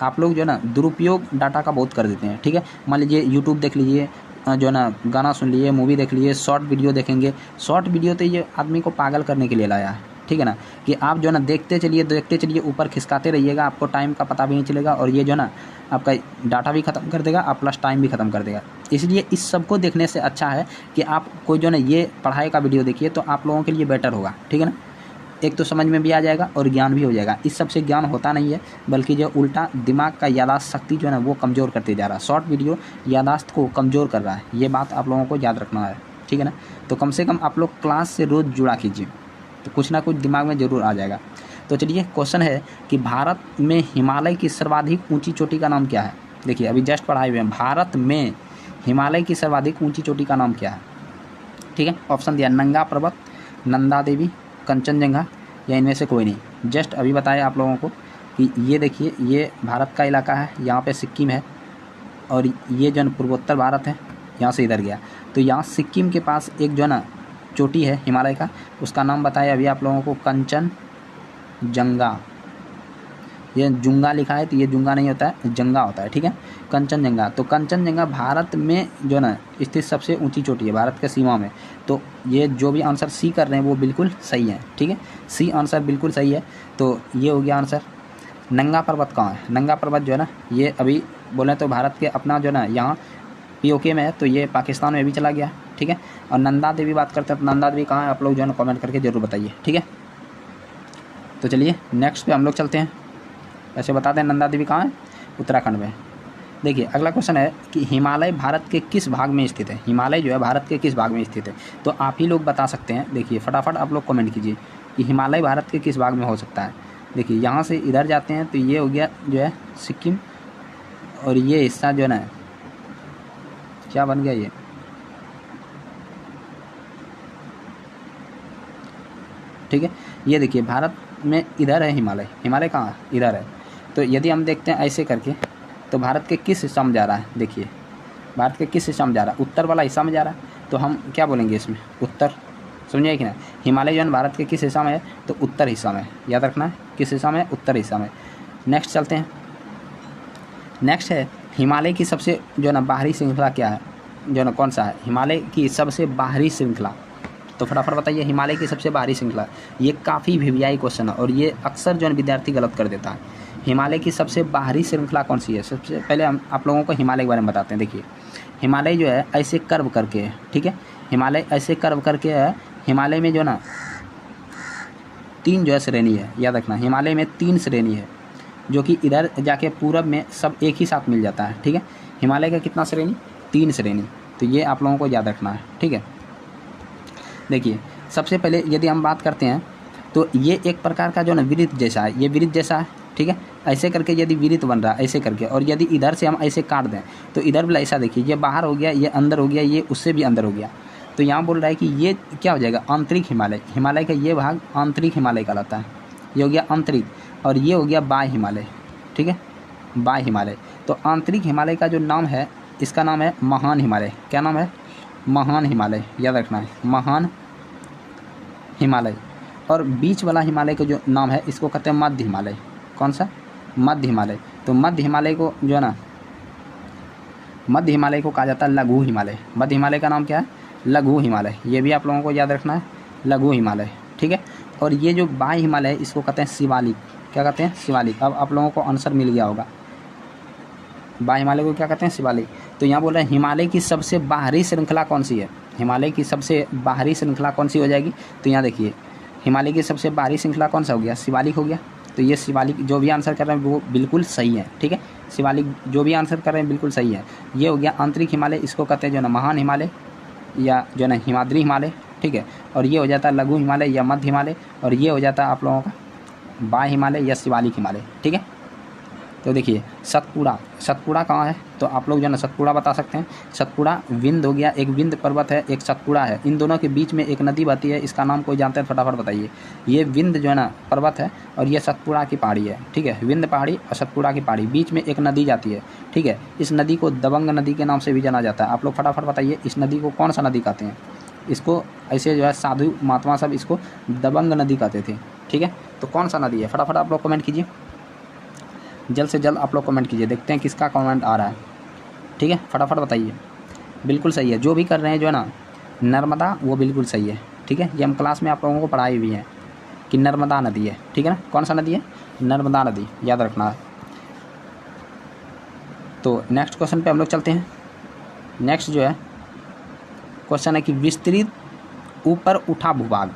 आप लोग जो है ना दुरुपयोग डाटा का बहुत कर देते हैं, ठीक है। मान लीजिए यूट्यूब देख लीजिए, जो है ना गाना सुन लीजिए, मूवी देख लीजिए, शॉर्ट वीडियो देखेंगे। शॉर्ट वीडियो तो ये आदमी को पागल करने के लिए लाया है, ठीक है ना, कि आप जो है ना देखते चलिए ऊपर खिसकाते रहिएगा, आपको टाइम का पता भी नहीं चलेगा, और ये जो है ना आपका डाटा भी ख़त्म कर देगा, आप प्लस टाइम भी ख़त्म कर देगा। इसलिए इस सब को देखने से अच्छा है कि आप कोई जो है ना ये पढ़ाई का वीडियो देखिए, तो आप लोगों के लिए बेटर होगा, ठीक है ना। एक तो समझ में भी आ जाएगा और ज्ञान भी हो जाएगा। इस सब से ज्ञान होता नहीं है, बल्कि जो उल्टा दिमाग का यादाश्त शक्ति जो है ना वो कमज़ोर करते जा रहा है। शॉर्ट वीडियो यादाश्त को कमज़ोर कर रहा है, ये बात आप लोगों को याद रखना है, ठीक है ना। तो कम से कम आप लोग क्लास से रोज़ जुड़ा कीजिए, तो कुछ ना कुछ दिमाग में ज़रूर आ जाएगा। तो चलिए क्वेश्चन है कि भारत में हिमालय की सर्वाधिक ऊँची चोटी का नाम क्या है? देखिए अभी जस्ट पढ़ाए हुए हैं, भारत में हिमालय की सर्वाधिक ऊँची चोटी का नाम क्या है, ठीक है। ऑप्शन दिया नंगा पर्वत, नंदा देवी, कंचनजंगा या इनमें से कोई नहीं। जस्ट अभी बताया आप लोगों को कि ये देखिए ये भारत का इलाका है, यहाँ पे सिक्किम है, और ये जो है पूर्वोत्तर भारत है, यहाँ से इधर गया। तो यहाँ सिक्किम के पास एक जो है ना चोटी है हिमालय का, उसका नाम बताया अभी आप लोगों को कंचनजंगा। ये जुंगा लिखा है तो ये जुंगा नहीं होता है, जंगा होता है, ठीक है, कंचनजंगा। तो कंचनजंगा भारत में जो है ना स्थित सबसे ऊंची चोटी है, भारत के सीमा में। तो ये जो भी आंसर सी कर रहे हैं वो बिल्कुल सही है, ठीक है, सी आंसर बिल्कुल सही है। तो ये हो गया आंसर। नंगा पर्वत कहाँ है? नंगा पर्वत जो है ना ये अभी बोलें तो भारत के अपना जो है ना यहाँ POK में है, तो ये पाकिस्तान में भी चला गया, ठीक है। और नंदा देवी बात करते हैं तो नंदा देवी कहाँ है, आप लोग जो है ना कमेंट करके ज़रूर बताइए, ठीक है। तो चलिए नेक्स्ट पे हम लोग चलते हैं। ऐसे बता दें नंदा देवी कहाँ है, उत्तराखंड में। देखिए अगला क्वेश्चन है कि हिमालय भारत के किस भाग में स्थित है? हिमालय जो है भारत के किस भाग में स्थित है? तो आप ही लोग बता सकते हैं। देखिए फटाफट आप लोग कमेंट कीजिए कि हिमालय भारत के किस भाग में हो सकता है। देखिए यहाँ से इधर जाते हैं तो ये हो गया जो है सिक्किम, और ये हिस्सा जो है ना क्या बन गया, ये ठीक है। ये देखिए भारत में इधर है हिमालय, हिमालय कहाँ है, इधर है। तो यदि हम देखते हैं ऐसे करके तो भारत के किस हिस्सा में जा रहा है? देखिए भारत के किस हिस्सा में जा रहा है, उत्तर वाला हिस्सा में जा रहा है। तो हम क्या बोलेंगे इसमें, उत्तर, समझिए कि ना। हिमालय जो है भारत के किस हिस्सा में है, तो उत्तर हिस्सा में, याद रखना है किस हिस्सा में, उत्तर हिस्सा में। नेक्स्ट चलते हैं। नेक्स्ट है हिमालय की सबसे जो है ना बाहरी श्रृंखला क्या है, जो है ना कौन सा है हिमालय की सबसे बाहरी श्रृंखला? तो फटाफट बताइए हिमालय की सबसे बाहरी श्रृंखला। ये काफ़ी VVI क्वेश्चन है और ये अक्सर जो है विद्यार्थी गलत कर देता है। हिमालय की सबसे बाहरी श्रृंखला कौन सी है? सबसे पहले हम आप लोगों को हिमालय के बारे में बताते हैं। देखिए हिमालय जो है ऐसे कर्व करके है, ठीक है, हिमालय ऐसे कर्व करके है। हिमालय में जो ना 3 जो है श्रेणी है, याद रखना, हिमालय में 3 श्रेणी है, जो कि इधर जाके पूरब में सब एक ही साथ मिल जाता है, ठीक है। हिमालय का कितना श्रेणी, 3 श्रेणी। तो ये आप लोगों को याद रखना है, ठीक है। देखिए सबसे पहले यदि हम बात करते हैं तो ये एक प्रकार का जो ना वृत्त जैसा है, ये वृत्त जैसा है, ठीक है। ऐसे करके यदि वृत्त बन रहा है ऐसे करके, और यदि इधर से हम ऐसे काट दें तो इधर भी ऐसा, देखिए ये बाहर हो गया, ये अंदर हो गया, ये उससे भी अंदर हो गया। तो यहाँ बोल रहा है कि ये क्या हो जाएगा, आंतरिक हिमालय। हिमालय का ये भाग आंतरिक हिमालय कहलाता है, ये हो गया आंतरिक, और ये हो गया बाह्य हिमालय, ठीक है, बाह्य हिमालय। तो आंतरिक हिमालय का जो नाम है इसका नाम है महान हिमालय। क्या नाम है, महान हिमालय, याद रखना है, महान हिमालय। और बीच वाला हिमालय का जो नाम है इसको कहते हैं मध्य हिमालय। कौन सा? मध्य हिमालय। तो मध्य हिमालय को जो है ना, मध्य हिमालय को कहा जाता है लघु हिमालय। मध्य हिमालय का नाम क्या है? लघु हिमालय। ये भी आप लोगों को याद रखना है, लघु हिमालय, ठीक है। और ये जो बाह्य हिमालय है इसको कहते हैं शिवालिक। क्या कहते हैं? शिवालिक। अब आप लोगों को आंसर मिल गया होगा, बाह्य हिमालय को क्या कहते हैं? शिवालिक। तो यहाँ बोल रहे हैं हिमालय की सबसे बाहरी श्रृंखला कौन सी है? हिमालय की सबसे बाहरी श्रृंखला कौन सी हो जाएगी? तो यहाँ देखिए, हिमालय की सबसे बाहरी श्रृंखला कौन सा हो गया? शिवालिक हो गया। तो ये शिवालिक, जो भी आंसर कर रहे हैं वो बिल्कुल सही है, ठीक है। शिवालिक जो भी आंसर कर रहे हैं बिल्कुल सही है। ये हो गया आंतरिक हिमालय, इसको कहते हैं जो है ना महान हिमालय या जो है ना हिमाद्री हिमालय, ठीक है। और ये हो जाता है लघु हिमालय या मध्य हिमालय, और ये हो जाता है आप लोगों का बाह्य हिमालय या शिवालिक हिमालय, ठीक है। तो देखिए सतपुड़ा, सतपुड़ा कहाँ है? तो आप लोग जो है ना सतपुड़ा बता सकते हैं। सतपुड़ा विंध्य हो गया, एक विंध्य पर्वत है, एक सतपुड़ा है। इन दोनों के बीच में एक नदी बहती है, इसका नाम कोई जानते हैं? फटाफट बताइए। ये विंध्य जो है ना पर्वत है और ये सतपुड़ा की पहाड़ी है, ठीक है। विंध्य पहाड़ी और सतपुड़ा की पहाड़ी, बीच में एक नदी जाती है, ठीक है। इस नदी को दबंग नदी के नाम से भी जाना जाता है। आप लोग फटाफट बताइए इस नदी को कौन सा नदी कहते हैं? इसको ऐसे जो है साधु महात्मा सब इसको दबंग नदी कहते थे, ठीक है। तो कौन सा नदी है? फटाफट आप लोग कमेंट कीजिए, जल्द से जल्द आप लोग कमेंट कीजिए, देखते हैं किसका कमेंट आ रहा है, ठीक है। फटाफट बताइए। बिल्कुल सही है, जो भी कर रहे हैं जो है ना नर्मदा, वो बिल्कुल सही है, ठीक है। ये हम क्लास में आप लोगों को पढ़ाई भी है कि नर्मदा नदी है, ठीक है ना। कौन सा नदी है? नर्मदा नदी, याद रखना है। तो नेक्स्ट क्वेश्चन पे हम लोग चलते हैं। नेक्स्ट जो है क्वेश्चन है कि विस्तृत ऊपर उठा भूभाग,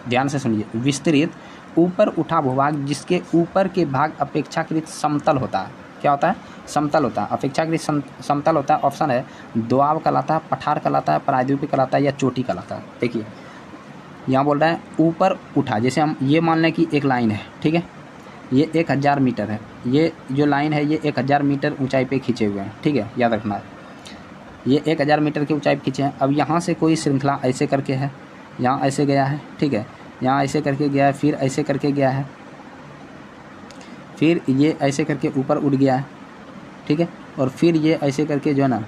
ध्यान से सुनिए, विस्तृत ऊपर उठा भूभाग जिसके ऊपर के भाग अपेक्षाकृत समतल होता है। क्या होता है? समतल होता है, अपेक्षाकृत समतल होता है। ऑप्शन है दोआब कहलाता है, पठार कहलाता है, प्रायद्वीपीय कहलाता है या चोटी कहलाता है। देखिए यहाँ बोल रहा है ऊपर उठा, जैसे हम ये मान लें कि एक लाइन है, ठीक है। ये 1000 मीटर है, ये जो लाइन है ये 1000 मीटर ऊंचाई पे खींचे हुए हैं, ठीक है, याद रखना है। ये 1000 मीटर की ऊंचाई पे खींचे हैं। अब यहाँ से कोई श्रृंखला ऐसे करके है, यहाँ ऐसे गया है, ठीक है, यहाँ ऐसे करके गया है, फिर ऐसे करके गया है, फिर ये ऐसे करके ऊपर उड़ गया है, ठीक है। और फिर ये ऐसे करके जो है ना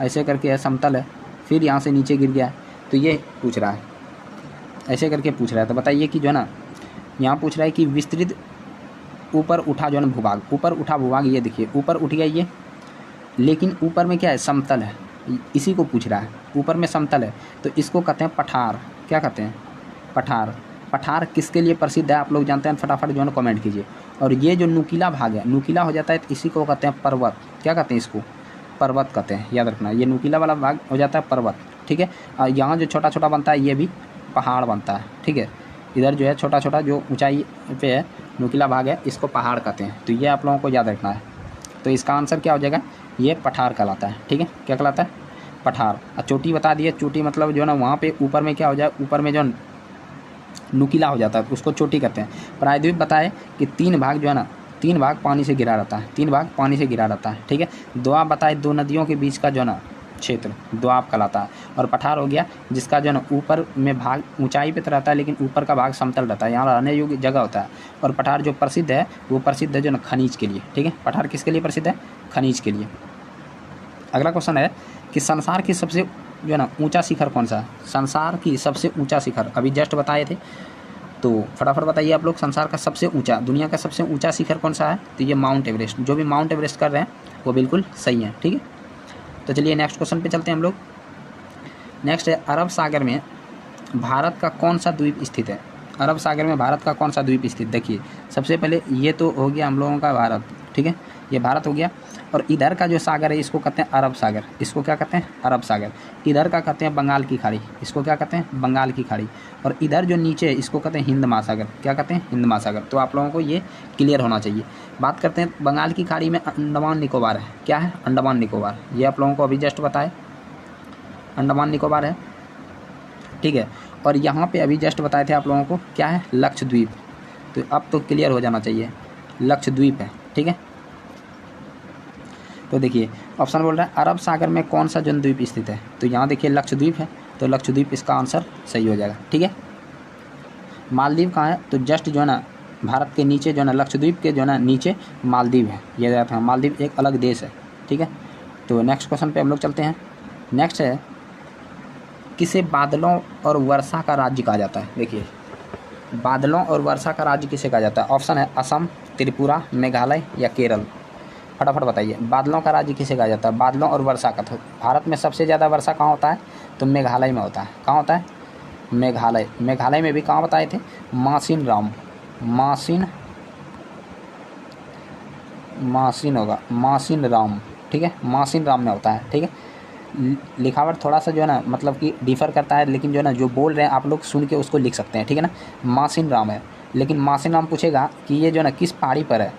ऐसे करके है, समतल है, फिर यहाँ से नीचे गिर गया है। तो ये पूछ रहा है, ऐसे करके पूछ रहा है। तो बताइए कि जो है ना यहाँ पूछ रहा है कि विस्तृत ऊपर उठा जो है ना भूभाग, ऊपर उठा भूभाग, ये देखिए ऊपर उठ गया ये, लेकिन ऊपर में क्या है? समतल है, इसी को पूछ रहा है। ऊपर में समतल है तो इसको कहते हैं पठार। क्या कहते हैं? पठार। पठार किसके लिए प्रसिद्ध है आप लोग जानते हैं? फटाफट जो है ना कमेंट कीजिए। और ये जो नुकीला भाग है, नुकीला हो जाता है तो इसी को कहते हैं पर्वत। क्या कहते हैं इसको? पर्वत कहते हैं, याद रखना। ये नुकीला वाला भाग हो जाता है पर्वत, ठीक है। और यहाँ जो छोटा छोटा बनता है ये भी पहाड़ बनता है, ठीक है। इधर जो है छोटा छोटा जो ऊंचाई पे है नुकीला भाग है, इसको पहाड़ कहते हैं। तो ये आप लोगों को याद रखना है। तो इसका आंसर क्या हो जाएगा? ये पठार कहलाता है, ठीक है। क्या कहलाता है? पठार। और चोटी बता दिए, चोटी मतलब जो है ना वहाँ पे ऊपर में क्या हो जाए, ऊपर में जो नुकीला हो जाता है उसको चोटी कहते हैं। प्रायद्वीप बताए कि 3 भाग जो है ना, 3 भाग पानी से घिरा रहता है, 3 भाग पानी से घिरा रहता है, ठीक है। दोआब बताए 2 नदियों के बीच का जो है ना क्षेत्र दोआब कहलाता है। और पठार हो गया जिसका जो है ना ऊपर में भाग ऊंचाई पे तो रहता है लेकिन ऊपर का भाग समतल रहता है, यहाँ रहने योग्य जगह होता है। और पठार जो प्रसिद्ध है वो प्रसिद्ध है जो ना खनिज के लिए, ठीक है। पठार किसके लिए प्रसिद्ध है? खनिज के लिए। अगला क्वेश्चन है कि संसार की सबसे जो है ना ऊंचा शिखर कौन सा है? संसार की सबसे ऊंचा शिखर अभी जस्ट बताए थे, तो फटाफट बताइए आप लोग। संसार का सबसे ऊंचा, दुनिया का सबसे ऊंचा शिखर कौन सा है? तो ये माउंट एवरेस्ट। जो भी माउंट एवरेस्ट कर रहे हैं वो बिल्कुल सही है, ठीक है। तो चलिए नेक्स्ट क्वेश्चन पे चलते हैं हम लोग। नेक्स्ट है अरब सागर में भारत का कौन सा द्वीप स्थित है? अरब सागर में भारत का कौन सा द्वीप स्थित? देखिए सबसे पहले ये तो हो गया हम लोगों का भारत, ठीक है, ये भारत हो गया। और इधर का जो सागर है इसको कहते हैं अरब सागर। इसको क्या कहते हैं? अरब सागर। इधर का कहते हैं बंगाल की खाड़ी। इसको क्या कहते हैं? बंगाल की खाड़ी। और इधर जो नीचे है इसको कहते हैं हिंद महासागर। क्या कहते हैं? हिंद महासागर। तो आप लोगों को ये क्लियर होना चाहिए। बात करते हैं बंगाल की खाड़ी में अंडमान निकोबार है। क्या है? अंडमान निकोबार। ये आप लोगों को अभी जस्ट बताए, अंडमान निकोबार है, ठीक है। और यहाँ पे अभी जस्ट बताए थे आप लोगों को क्या है? लक्षद्वीप। तो अब तो क्लियर हो जाना चाहिए, लक्षद्वीप है, ठीक है। तो देखिए ऑप्शन बोल रहा है अरब सागर में कौन सा द्वीप स्थित है? तो यहाँ देखिए लक्षद्वीप है, तो लक्षद्वीप इसका आंसर सही हो जाएगा, ठीक है। मालदीव कहाँ है? तो जस्ट जो है ना भारत के नीचे जो है ना लक्षद्वीप के जो है ना नीचे मालदीव है। ये याद रखना, मालदीव एक अलग देश है, ठीक है। तो नेक्स्ट क्वेश्चन पे हम लोग चलते हैं। नेक्स्ट है किसे बादलों और वर्षा का राज्य कहा जाता है? देखिए बादलों और वर्षा का राज्य किसे कहा जाता है? ऑप्शन है असम, त्रिपुरा, मेघालय या केरल। फटाफट बताइए, बादलों का राज्य किसे कहा जाता है? बादलों और वर्षा का। तो भारत में सबसे ज़्यादा वर्षा कहाँ होता है? तो मेघालय में होता है। कहाँ होता है? मेघालय। मेघालय में भी कहाँ बताए थे? मासिन राम, मासिन होगा, मासिन राम, ठीक है, मासिन राम में होता है, ठीक है। लिखावट थोड़ा सा जो है ना मतलब कि डिफ़र करता है, लेकिन जो है ना जो बोल रहे हैं आप लोग सुन के उसको लिख सकते हैं, ठीक है ना। मासिन राम है, लेकिन मासिन राम पूछेगा कि ये जो है ना किस पहाड़ी पर है,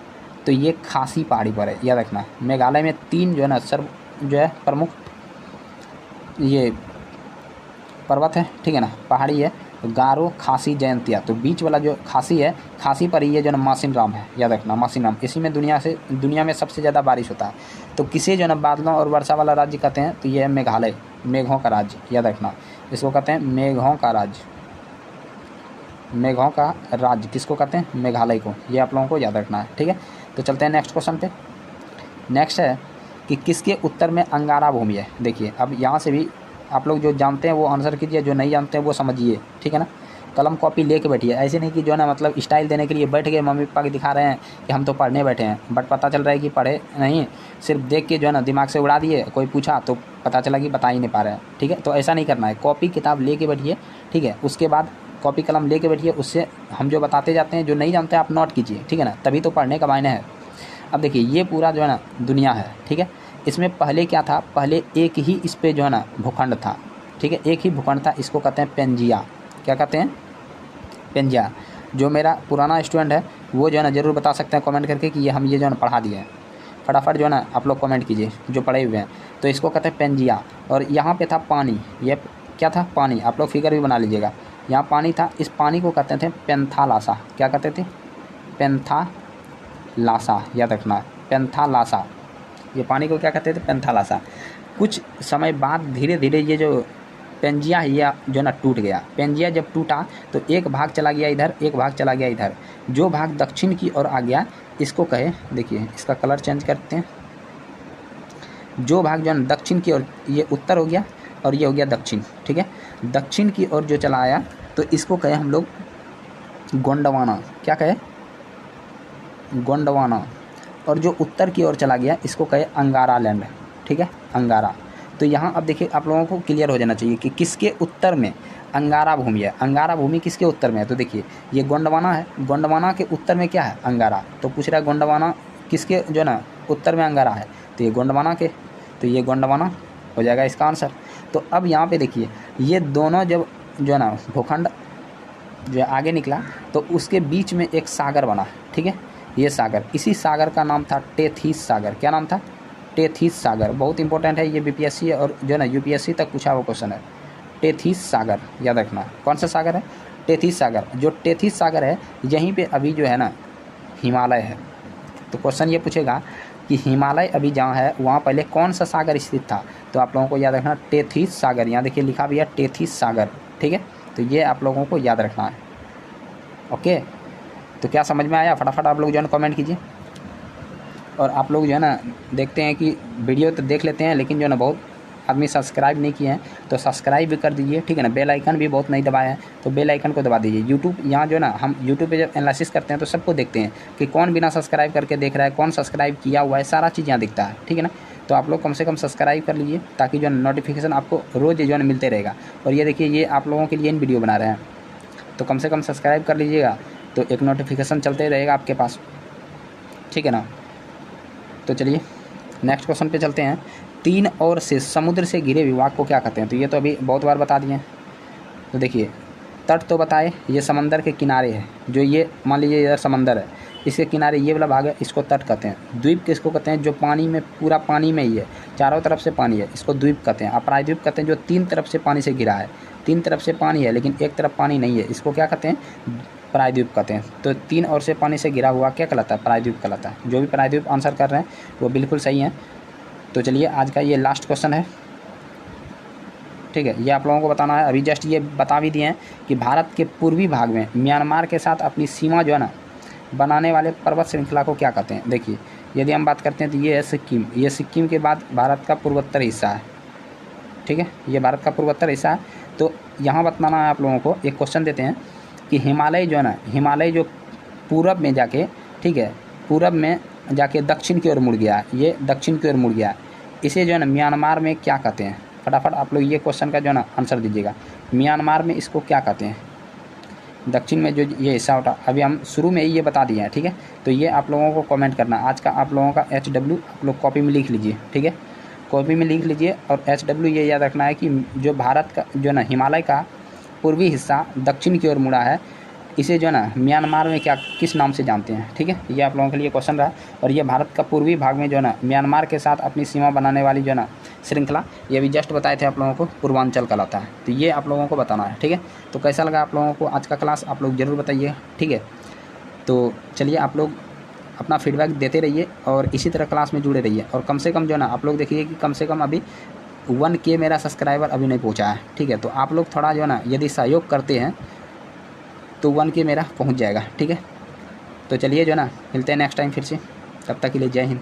तो ये खासी पहाड़ी पर है, याद रखना। मेघालय में 3 जो है ना जो है प्रमुख ये पर्वत है, ठीक है ना, पहाड़ी है, गारो, खासी, जयंतिया। तो बीच वाला जो खासी है, खासी पर ही ये जो है ना मासिन राम है, याद रखना, मासिन राम। इसी में दुनिया में सबसे ज़्यादा बारिश होता है। तो किसे जो है ना बादलों और वर्षा वाला राज्य कहते हैं? तो ये है मेघालय, मेघों का राज्य, याद रखना। इसको कहते हैं मेघों का राज्य। मेघों का राज्य किसको कहते हैं? मेघालय को। ये आप लोगों को याद रखना है, ठीक है। तो चलते हैं नेक्स्ट क्वेश्चन पे। नेक्स्ट है कि किसके उत्तर में अंगारा भूमि है? देखिए, अब यहाँ से भी आप लोग जो जानते हैं वो आंसर कीजिए, जो नहीं जानते हैं वो समझिए, ठीक है ना। कलम कॉपी लेके बैठिए, ऐसे नहीं कि जो है ना मतलब स्टाइल देने के लिए बैठ गए, मम्मी पापा के दिखा रहे हैं कि हम तो पढ़ने बैठे हैं, बट पता चल रहा है कि पढ़े नहीं, सिर्फ देख के जो है ना दिमाग से उड़ा दिए। कोई पूछा तो पता चला कि बता ही नहीं पा रहे हैं, ठीक है। तो ऐसा नहीं करना है, कॉपी किताब लेके बैठिए, ठीक है। उसके बाद कॉपी कलम लेके बैठिए, उससे हम जो बताते जाते हैं, जो नहीं जानते आप नोट कीजिए, ठीक है ना, तभी तो पढ़ने का मायने है। अब देखिए, ये पूरा जो है ना दुनिया है, ठीक है। इसमें पहले क्या था? पहले एक ही इस पे जो है ना भूखंड था, ठीक है, एक ही भूखंड था। इसको कहते हैं पेंजिया। क्या कहते हैं? पेंजिया। जो मेरा पुराना स्टूडेंट है वो जो है ना ज़रूर बता सकते हैं कमेंट करके कि ये जो है ना पढ़ा दिए हैं। फटाफट जो है ना आप लोग कमेंट कीजिए जो पढ़े हुए हैं। तो इसको कहते हैं पेंजिया। और यहाँ पे था पानी, ये क्या था? पानी। आप लोग फिगर भी बना लीजिएगा। यहाँ पानी था, इस पानी को कहते थे पेंथालासा। क्या कहते थे? पेंथालासा, याद रखना, पेंथालासा। ये पानी को क्या कहते थे? पेंथालासा। कुछ समय बाद धीरे धीरे ये जो पेंजिया है ये जो ना टूट गया। पेंजिया जब टूटा तो एक भाग चला गया इधर, एक भाग चला गया इधर। जो भाग दक्षिण की ओर आ गया इसको कहे, देखिए इसका कलर चेंज करते हैं। जो भाग जो है दक्षिण की ओर, ये उत्तर हो गया और ये हो गया दक्षिण, ठीक है। दक्षिण की ओर जो चला आया तो इसको कहे हम लोग गोंडवाना। क्या कहे? गोंडवाना। और जो उत्तर की ओर चला गया इसको कहे अंगारा लैंड, ठीक है, अंगारा। तो यहाँ अब देखिए आप लोगों को क्लियर हो जाना चाहिए कि किसके उत्तर में अंगारा भूमि है। अंगारा भूमि किसके उत्तर में है? तो देखिए ये गोंडवाना है, गोंडवाना के उत्तर में क्या है? अंगारा। तो पूछ रहा है गोंडवाना किसके जो है ना उत्तर में अंगारा है? तो ये गोंडवाना के, तो ये गोंडवाना हो जाएगा इसका आंसर। तो अब यहाँ पे देखिए ये दोनों जब जो है ना भूखंड जो आगे निकला तो उसके बीच में एक सागर बना, ठीक है, ये सागर। इसी सागर का नाम था टेथिस सागर। क्या नाम था? टेथिस सागर। बहुत इंपॉर्टेंट है ये, बीपीएससी और जो है ना यूपीएससी तक पूछा हुआ क्वेश्चन है। टेथिस सागर, याद रखना। कौन सा सागर है? टेथिस सागर। जो टेथिस सागर है यहीं पे अभी जो है ना हिमालय है। तो क्वेश्चन ये पूछेगा कि हिमालय अभी जहाँ है वहाँ पहले कौन सा सागर स्थित था? तो आप लोगों को याद रखना टेथिस सागर। यहाँ देखिए लिखा भी है टेथिस सागर, ठीक है। तो ये आप लोगों को याद रखना है, ओके। तो क्या समझ में आया? फटाफट आप लोग जो है ना कमेंट कीजिए। और आप लोग जो है ना देखते हैं कि वीडियो तो देख लेते हैं, लेकिन जो है ना बहुत आदमी सब्सक्राइब नहीं किए हैं, तो सब्सक्राइब भी कर दीजिए, ठीक है ना। बेल आइकन भी बहुत नहीं दबाए हैं, तो बेल आइकन को दबा दीजिए। यूट्यूब यहाँ जो है ना हम यूट्यूब पे जब एनालिसिस करते हैं तो सबको देखते हैं कि कौन बिना सब्सक्राइब करके देख रहा है, कौन सब्सक्राइब किया हुआ है, सारा चीज़ यहाँ दिखता है, ठीक है ना। तो आप लोग कम से कम सब्सक्राइब कर लीजिए ताकि जो है नोटिफिकेशन आपको रोज़ जो है मिलते रहेगा। और ये देखिए ये आप लोगों के लिए इन वीडियो बना रहे हैं, तो कम से कम सब्सक्राइब कर लीजिएगा, तो एक नोटिफिकेशन चलते रहेगा आपके पास, ठीक है ना। तो चलिए नेक्स्ट क्वेश्चन पे चलते हैं। 3 ओर से समुद्र से घिरे विभाग को क्या कहते हैं? तो ये तो अभी बहुत बार बता दिए हैं। तो देखिए तट तो बताए, ये समंदर के किनारे है। जो ये मान लीजिए इधर समंदर है, इसके किनारे ये वाला भाग है, इसको तट कहते हैं। द्वीप किसको कहते हैं? जो पानी में, पूरा पानी में ही है, चारों तरफ से पानी है, इसको द्वीप कहते हैं। प्रायद्वीप कहते हैं जो 3 तरफ से पानी से घिरा है। 3 तरफ से पानी है लेकिन एक तरफ पानी नहीं है, इसको क्या कहते हैं? प्रायद्वीप कहते हैं। तो 3 ओर से पानी से घिरा हुआ क्या कहलाता है? प्रायद्वीप कहलाता है। जो भी प्रायद्वीप आंसर कर रहे हैं वो बिल्कुल सही है। तो चलिए आज का ये लास्ट क्वेश्चन है, ठीक है, ये आप लोगों को बताना है। अभी जस्ट ये बता भी दिए हैं कि भारत के पूर्वी भाग में म्यांमार के साथ अपनी सीमा जो है ना बनाने वाले पर्वत श्रृंखला को क्या कहते हैं? देखिए यदि हम बात करते हैं तो ये है सिक्किम। ये सिक्किम के बाद भारत का पूर्वोत्तर हिस्सा है, ठीक है, ये भारत का पूर्वोत्तर हिस्सा है। तो यहाँ बताना है आप लोगों को, एक क्वेश्चन देते हैं कि हिमालय जो है ना, हिमालय जो पूरब में जाके, ठीक है, पूरब में जाके दक्षिण की ओर मुड़ गया है, ये दक्षिण की ओर मुड़ गया है, इसे जो है ना म्यांमार में क्या कहते हैं? फटाफट आप लोग ये क्वेश्चन का जो है ना आंसर दीजिएगा। म्यांमार में इसको क्या कहते हैं? दक्षिण में जो ये हिस्सा होता, अभी हम शुरू में ही ये बता दिए हैं, ठीक है। तो ये आप लोगों को कमेंट करना, आज का आप लोगों का HW आप लोग कॉपी में लिख लीजिए, ठीक है, कॉपी में लिख लीजिए। और HW ये याद रखना है कि जो भारत का जो ना हिमालय का पूर्वी हिस्सा दक्षिण की ओर मुड़ा है, इसे जो है ना म्यांमार में क्या किस नाम से जानते हैं, ठीक है। ये आप लोगों के लिए क्वेश्चन रहा। और ये भारत का पूर्वी भाग में जो है ना म्यांमार के साथ अपनी सीमा बनाने वाली जो है ना श्रृंखला, ये भी जस्ट बताए थे आप लोगों को, पूर्वांचल कहलाता है। तो ये आप लोगों को बताना है, ठीक है। तो कैसा लगा आप लोगों को आज का क्लास, आप लोग ज़रूर बताइए, ठीक है। तो चलिए आप लोग अपना फीडबैक देते रहिए और इसी तरह क्लास में जुड़े रहिए। और कम से कम जो है ना आप लोग देखिए कि कम से कम अभी 1K मेरा सब्सक्राइबर अभी नहीं पहुंचा है, ठीक है। तो आप लोग थोड़ा जो है ना यदि सहयोग करते हैं तो 1K मेरा पहुंच जाएगा, ठीक है। तो चलिए जो है ना मिलते हैं नेक्स्ट टाइम फिर से, तब तक के लिए जय हिंद।